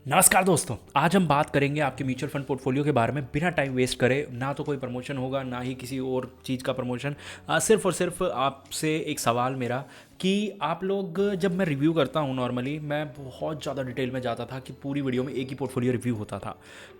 नमस्कार दोस्तों, आज हम बात करेंगे आपके म्यूचुअल फंड पोर्टफोलियो के बारे में बिना टाइम वेस्ट करे। ना तो कोई प्रमोशन होगा, ना ही किसी और चीज़ का प्रमोशन। सिर्फ और सिर्फ आपसे एक सवाल मेरा कि आप लोग, जब मैं रिव्यू करता हूँ नॉर्मली मैं बहुत ज़्यादा डिटेल में जाता था कि पूरी वीडियो में एक ही पोर्टफोलियो रिव्यू होता था।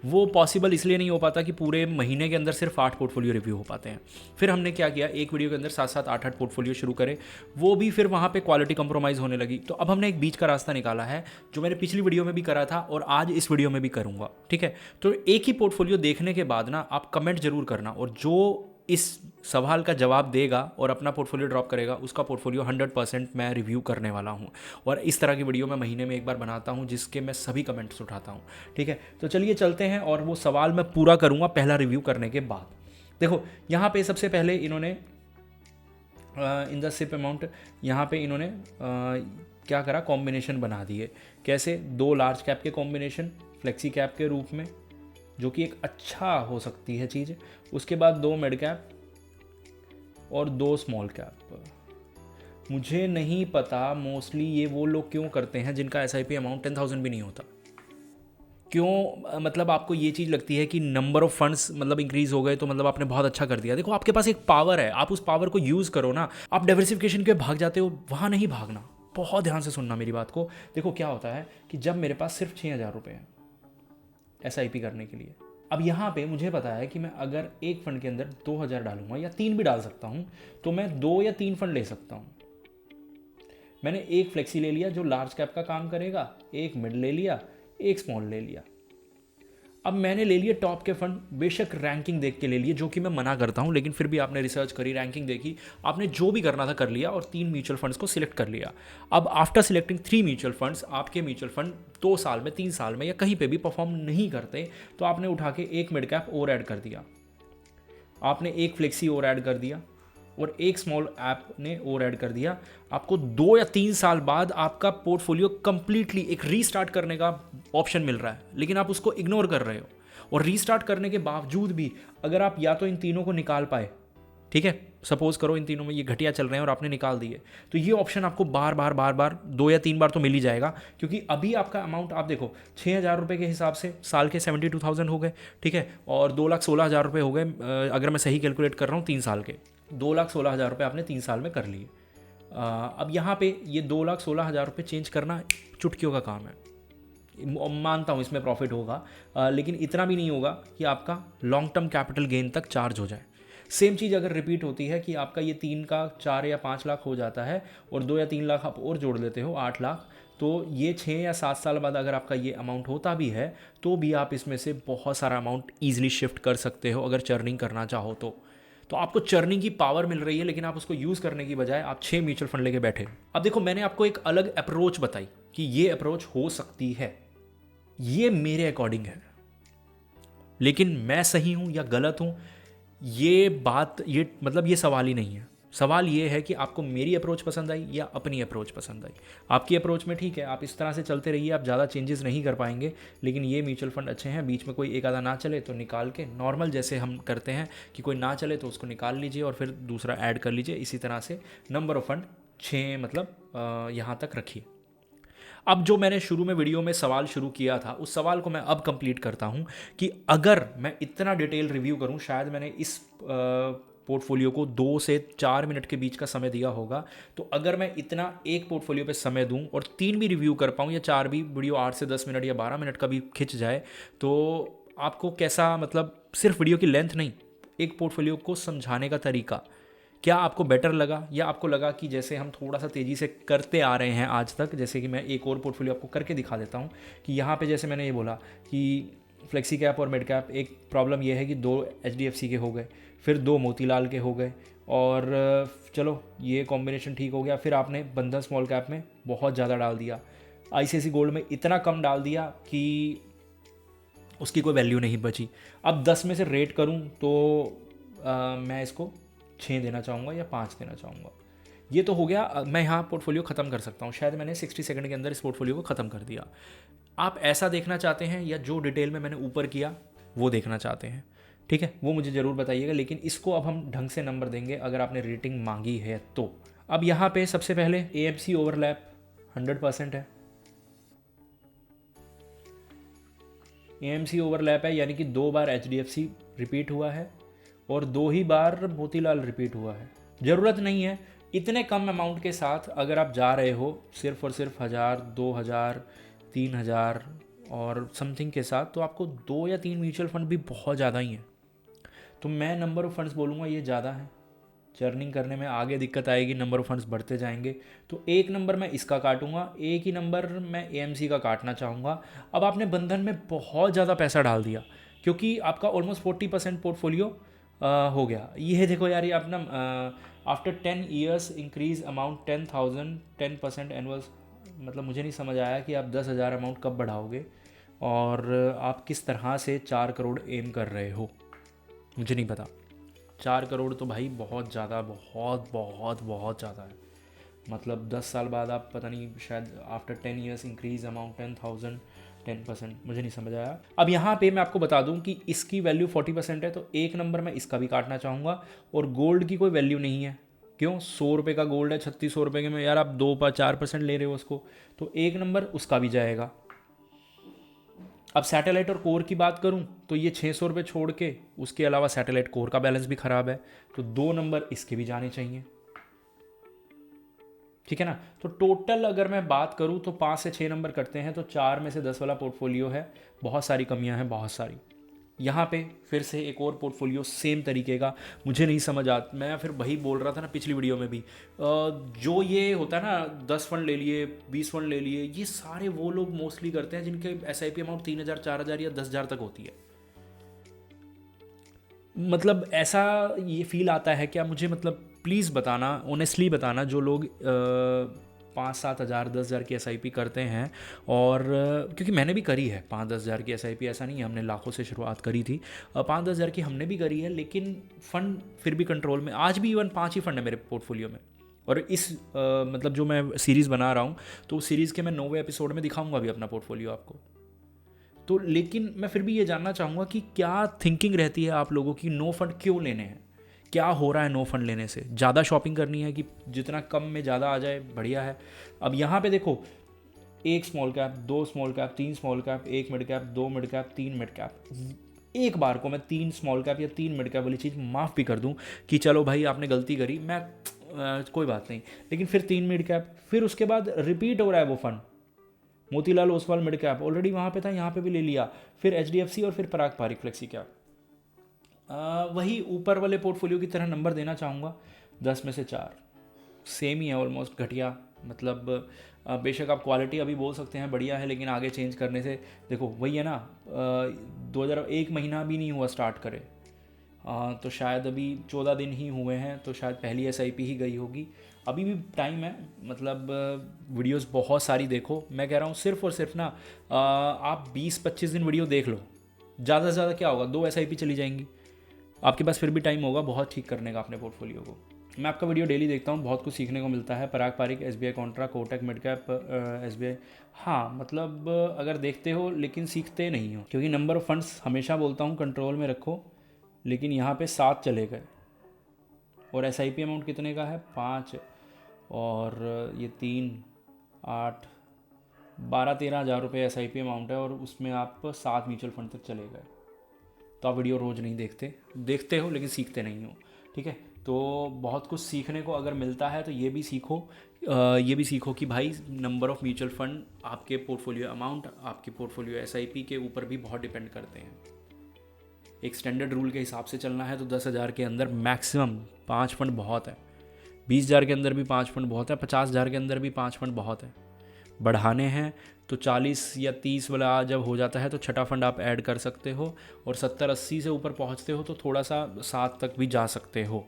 वो पॉसिबल इसलिए नहीं हो पाता कि पूरे महीने के अंदर सिर्फ 8 पोर्टफोलियो रिव्यू हो पाते हैं। फिर हमने क्या किया, एक वीडियो के अंदर 7-7 8-8 पोर्टफोलियो शुरू करे। वो भी फिर वहाँ पे क्वालिटी कंप्रोमाइज़ होने लगी। तो अब हमने एक बीच का रास्ता निकाला है, जो मैंने पिछली वीडियो में भी करा था और आज इस वीडियो में भी करूँगा। ठीक है, तो एक ही पोर्टफोलियो देखने के बाद ना आप कमेंट जरूर करना, और जो इस सवाल का जवाब देगा और अपना पोर्टफोलियो ड्रॉप करेगा उसका पोर्टफोलियो 100% मैं रिव्यू करने वाला हूँ। और इस तरह की वीडियो मैं महीने में एक बार बनाता हूँ जिसके मैं सभी कमेंट्स उठाता हूँ। ठीक है, तो चलिए चलते हैं, और वो सवाल मैं पूरा करूँगा पहला रिव्यू करने के बाद। देखो, यहाँ पे सबसे पहले इन्होंने इन द सिप अमाउंट, यहाँ पे इन्होंने क्या करा, कॉम्बिनेशन बना दिए। कैसे? 2 लार्ज कैप के कॉम्बिनेशन फ्लेक्सी कैप के रूप में, जो कि एक अच्छा हो सकती है चीज़। उसके बाद 2 मिड कैप और 2 स्मॉल कैप। मुझे नहीं पता मोस्टली ये वो लोग क्यों करते हैं जिनका SIP अमाउंट 10,000 भी नहीं होता। क्यों? मतलब आपको ये चीज़ लगती है कि नंबर ऑफ फंड्स मतलब इंक्रीज हो गए तो मतलब आपने बहुत अच्छा कर दिया। देखो, आपके पास एक पावर है, आप उस पावर को यूज़ करो ना। आप डाइवर्सिफिकेशन के भाग जाते हो, वहाँ नहीं भागना। बहुत ध्यान से सुनना मेरी बात को। देखो क्या होता है कि जब मेरे पास सिर्फ 6,000 रुपये हैं SIP करने के लिए, अब यहाँ पे मुझे पता है कि मैं अगर एक फंड के अंदर 2,000 डालूंगा या 3 भी डाल सकता हूँ, तो मैं 2 या 3 फंड ले सकता हूँ। मैंने एक फ्लेक्सी ले लिया जो लार्ज कैप का काम करेगा, एक मिड ले लिया, एक स्मॉल ले लिया। अब मैंने ले लिए टॉप के फंड, बेशक रैंकिंग देख के ले लिए, जो कि मैं मना करता हूं, लेकिन फिर भी आपने रिसर्च करी, रैंकिंग देखी, आपने जो भी करना था कर लिया और 3 म्यूचुअल फंड्स को सिलेक्ट कर लिया। अब आफ्टर सिलेक्टिंग 3 म्यूचुअल फंड्स, आपके म्यूचुअल फंड 2 साल में, 3 साल में या कहीं पे भी परफॉर्म नहीं करते, तो आपने उठा के एक मिड कैप और ऐड कर दिया, आपने एक फ्लेक्सी और ऐड कर दिया, और एक स्मॉल ऐप ने और ऐड कर दिया। आपको 2 या 3 साल बाद आपका पोर्टफोलियो कंप्लीटली एक रीस्टार्ट करने का ऑप्शन मिल रहा है, लेकिन आप उसको इग्नोर कर रहे हो। और रीस्टार्ट करने के बावजूद भी अगर आप या तो इन तीनों को निकाल पाए, ठीक है, सपोज करो इन तीनों में ये घटिया चल रहे हैं और आपने निकाल दिए, तो ये ऑप्शन आपको बार बार 2 या 3 बार तो मिल ही जाएगा। क्योंकि अभी आपका अमाउंट आप देखो, 6,000 रुपये के हिसाब से साल के 72,000 हो गए। ठीक है, और 2,16,000 रुपये हो गए, अगर मैं सही कैलकुलेट कर रहा हूँ 3 साल के, 2,16,000 रुपये आपने 3 साल में कर लिए। अब यहाँ पे ये 2,16,000 रुपये चेंज करना चुटकियों का काम है। मानता हूँ इसमें प्रॉफिट होगा, लेकिन इतना भी नहीं होगा कि आपका लॉन्ग टर्म कैपिटल गेन तक चार्ज हो जाए। सेम चीज़ अगर रिपीट होती है कि आपका ये 3 का 4 या 5 लाख हो जाता है और 2 या 3 लाख आप और जोड़ देते हो, 8 लाख, तो ये 6 या 7 साल बाद अगर आपका ये अमाउंट होता भी है, तो भी आप इसमें से बहुत सारा अमाउंट ईजिली शिफ्ट कर सकते हो अगर चर्निंग करना चाहो तो आपको चर्निंग की पावर मिल रही है, लेकिन आप उसको यूज़ करने की बजाय आप 6 म्यूचुअल फंड लेके बैठे। अब देखो, मैंने आपको एक अलग अप्रोच बताई कि ये अप्रोच हो सकती है, ये मेरे अकॉर्डिंग है, लेकिन मैं सही हूं या गलत हूं, ये बात, ये मतलब ये सवाल ही नहीं है। सवाल ये है कि आपको मेरी अप्रोच पसंद आई या अपनी अप्रोच पसंद आई। आपकी अप्रोच में ठीक है, आप इस तरह से चलते रहिए, आप ज़्यादा चेंजेस नहीं कर पाएंगे, लेकिन ये म्यूचुअल फंड अच्छे हैं। बीच में कोई एक आधा ना चले तो निकाल के, नॉर्मल जैसे हम करते हैं कि कोई ना चले तो उसको निकाल लीजिए और फिर दूसरा ऐड कर लीजिए। इसी तरह से नंबर ऑफ फंड 6 मतलब यहाँ तक रखिए। अब जो मैंने शुरू में वीडियो में सवाल शुरू किया था, उस सवाल को मैं अब कंप्लीट करता हूं कि अगर मैं इतना डिटेल रिव्यू करूं, शायद मैंने इस पोर्टफोलियो को 2 से 4 मिनट के बीच का समय दिया होगा, तो अगर मैं इतना एक पोर्टफोलियो पे समय दूं और 3 भी रिव्यू कर पाऊं या 4 भी, वीडियो 8 से 10 मिनट या 12 मिनट का भी खिंच जाए, तो आपको कैसा, मतलब सिर्फ वीडियो की लेंथ नहीं, एक पोर्टफोलियो को समझाने का तरीका क्या आपको बेटर लगा, या आपको लगा कि जैसे हम थोड़ा सा तेज़ी से करते आ रहे हैं आज तक। जैसे कि मैं एक और पोर्टफोलियो आपको करके दिखा देता हूँ कि यहाँ पे जैसे मैंने ये बोला कि फ्लेक्सी कैप और मिड कैप, एक प्रॉब्लम ये है कि 2 HDFC के हो गए, फिर 2 मोतीलाल के हो गए, और चलो ये कॉम्बिनेशन ठीक हो गया। फिर आपने बंधन स्मॉल कैप में बहुत ज़्यादा डाल दिया, ICICI गोल्ड में इतना कम डाल दिया कि उसकी कोई वैल्यू नहीं बची। अब 10 में से रेट करूँ तो मैं इसको 6 देना चाहूँगा या 5 देना चाहूँगा। ये तो हो गया, मैं यहाँ पोर्टफोलियो ख़त्म कर सकता हूँ। शायद मैंने 60 सेकंड के अंदर इस पोर्टफोलियो को ख़त्म कर दिया। आप ऐसा देखना चाहते हैं या जो डिटेल में मैंने ऊपर किया वो देखना चाहते हैं? ठीक है, वो मुझे ज़रूर बताइएगा, लेकिन इसको अब हम ढंग से नंबर देंगे अगर आपने रेटिंग मांगी है तो। अब यहाँ पे सबसे पहले AMC ओवरलैप 100% है, AMC ओवरलैप है, यानी कि 2 बार HDFC रिपीट हुआ है और 2 ही बार मोतीलाल रिपीट हुआ है। ज़रूरत नहीं है इतने कम अमाउंट के साथ, अगर आप जा रहे हो सिर्फ और सिर्फ 1000, 2000, 3000 और समथिंग के साथ, तो आपको 2 या 3 म्यूचुअल फंड भी बहुत ज़्यादा ही हैं। तो मैं नंबर ऑफ़ फंड्स बोलूँगा ये ज़्यादा है। चर्निंग करने में आगे दिक्कत आएगी, नंबर ऑफ़ फंड्स बढ़ते जाएंगे। तो एक नंबर मैं इसका काटूंगा, एक ही नंबर मैं AMC का काटना चाहूँगा। अब आपने बंधन में बहुत ज़्यादा पैसा डाल दिया, क्योंकि आपका ऑलमोस्ट 40% पोर्टफोलियो हो गया। ये देखो यार, ये अपना after 10 years increase amount 10,000 10% annual. मतलब मुझे नहीं समझ आया कि आप 10,000 अमाउंट कब बढ़ाओगे और आप किस तरह से 4 करोड़ एम कर रहे हो, मुझे नहीं पता। 4 करोड़ तो भाई बहुत ज़्यादा, बहुत बहुत बहुत ज़्यादा है। मतलब 10 साल बाद आप पता नहीं, शायद आफ्टर 10 ईयर्स इंक्रीज अमाउंट 10,000 10%, मुझे नहीं समझ आया। अब यहाँ पे मैं आपको बता दूँ कि इसकी वैल्यू 40% है, तो एक नंबर मैं इसका भी काटना चाहूँगा। और गोल्ड की कोई वैल्यू नहीं है, क्यों? 100 रुपये का गोल्ड है, 3600 रुपये के में यार आप 4% ले रहे हो उसको, तो एक नंबर उसका भी जाएगा। अब सैटेलाइट और कोर की बात करूं तो ये 600 रुपये छोड़ के, उसके अलावा सैटेलाइट कोर का बैलेंस भी ख़राब है, तो 2 नंबर इसके भी जाने चाहिए। ठीक है ना? तो टोटल अगर मैं बात करूं तो 5 से 6 नंबर करते हैं, तो 4 में से 10 वाला पोर्टफोलियो है। बहुत सारी कमियां हैं, बहुत सारी। यहाँ पे फिर से एक और पोर्टफोलियो सेम तरीके का, मुझे नहीं समझ आता। मैं फिर वही बोल रहा था ना पिछली वीडियो में भी, जो ये होता है ना 10 फंड ले लिए, 20 फंड ले लिए, ये सारे वो लोग मोस्टली करते हैं जिनके SIP अमाउंट 3000, 4000 या 10,000 तक होती है। मतलब ऐसा ये फील आता है क्या मुझे, मतलब प्लीज़ बताना, ऑनेस्टली बताना, जो लोग 5-7 हज़ार 10,000 की SIP करते हैं। और क्योंकि मैंने भी करी है 5-10 हज़ार की SIP, ऐसा नहीं है, हमने लाखों से शुरुआत करी थी। 5-10 हज़ार की हमने भी करी है, लेकिन फ़ंड फिर भी कंट्रोल में। आज भी इवन 5 ही फ़ंड है मेरे पोर्टफोलियो में। और इस मतलब जो मैं सीरीज़ बना रहा हूँ, तो उस सीरीज़ के मैं 9वें एपिसोड में दिखाऊंगा भी अपना पोर्टफोलियो आपको। तो लेकिन मैं फिर भी ये जानना चाहूँगा कि क्या थिंकिंग रहती है आप लोगों की, नो फंड क्यों लेने हैं? क्या हो रहा है नो फंड लेने से? ज़्यादा शॉपिंग करनी है कि जितना कम में ज़्यादा आ जाए, बढ़िया है। अब यहाँ पे देखो, 1 small cap, 2 small cap, 3 small cap, 1 mid cap, 2 mid cap, 3 mid cap. एक बार को मैं 3 स्मॉल कैप या 3 मिड कैप वाली चीज़ माफ़ भी कर दूँ कि चलो भाई आपने गलती करी, मैं कोई बात नहीं। लेकिन फिर 3 मिड कैप, फिर उसके बाद रिपीट हो रहा है वो fund. Motilal Oswal mid cap already वहाँ पे था, यहाँ पे भी ले लिया। फिर HDFC और फिर पराग पारिक फ्लेक्सी कैप। वही ऊपर वाले पोर्टफोलियो की तरह नंबर देना चाहूँगा, 10 में से 4 सेम ही है ऑलमोस्ट, घटिया। मतलब बेशक आप क्वालिटी अभी बोल सकते हैं बढ़िया है, लेकिन आगे चेंज करने से देखो वही है ना, 2001 महीना भी नहीं हुआ स्टार्ट करे, तो शायद अभी 14 दिन ही हुए हैं, तो शायद पहली SIP ही गई होगी। अभी भी टाइम है, मतलब वीडियोस बहुत सारी देखो। मैं कह रहा हूँ सिर्फ और सिर्फ ना आप 20-25 दिन वीडियो देख लो, ज़्यादा से ज़्यादा क्या होगा, 2 SIP चली जाएंगी, आपके पास फिर भी टाइम होगा बहुत ठीक करने का अपने पोर्टफोलियो को। मैं आपका वीडियो डेली देखता हूँ, बहुत कुछ सीखने को मिलता है। Parag Parikh, SBI contra, Kotak mid cap, SBI। हाँ मतलब अगर देखते हो लेकिन सीखते नहीं हो, क्योंकि नंबर ऑफ़ फंड्स हमेशा बोलता हूँ कंट्रोल में रखो, लेकिन यहाँ पे 7 चले गए। और SIP अमाउंट कितने का है? 5, और ये 3, 8, 12-13 हज़ार रुपये SIP अमाउंट है, और उसमें आप 7 म्यूचुअल फंड तक चले गए। तो आप वीडियो रोज़ नहीं देखते हो लेकिन सीखते नहीं हो। ठीक है, तो बहुत कुछ सीखने को अगर मिलता है तो ये भी सीखो। ये भी सीखो कि भाई नंबर ऑफ़ म्यूचुअल फंड आपके पोर्टफोलियो अमाउंट, आपके पोर्टफोलियो SIP के ऊपर भी बहुत डिपेंड करते हैं। एक स्टैंडर्ड रूल के हिसाब से चलना है तो 10,000 के अंदर मैक्सिमम 5 फंड बहुत है, 20,000 के अंदर भी 5 फंड बहुत है, 50,000 के अंदर भी 5 फंड बहुत है। बढ़ाने हैं तो 40 या 30 वाला जब हो जाता है तो छठा फंड आप ऐड कर सकते हो, और 70-80 से ऊपर पहुंचते हो तो थोड़ा सा 7 तक भी जा सकते हो।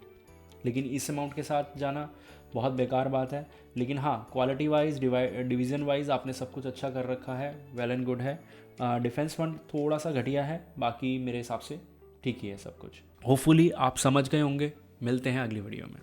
लेकिन इस अमाउंट के साथ जाना बहुत बेकार बात है। लेकिन हाँ, क्वालिटी वाइज, डिवीज़न वाइज आपने सब कुछ अच्छा कर रखा है, वेल एंड गुड है। डिफेंस फंड थोड़ा सा घटिया है, बाकी मेरे हिसाब से ठीक ही है सब कुछ। होपफुली आप समझ गए होंगे। मिलते हैं अगली वीडियो में।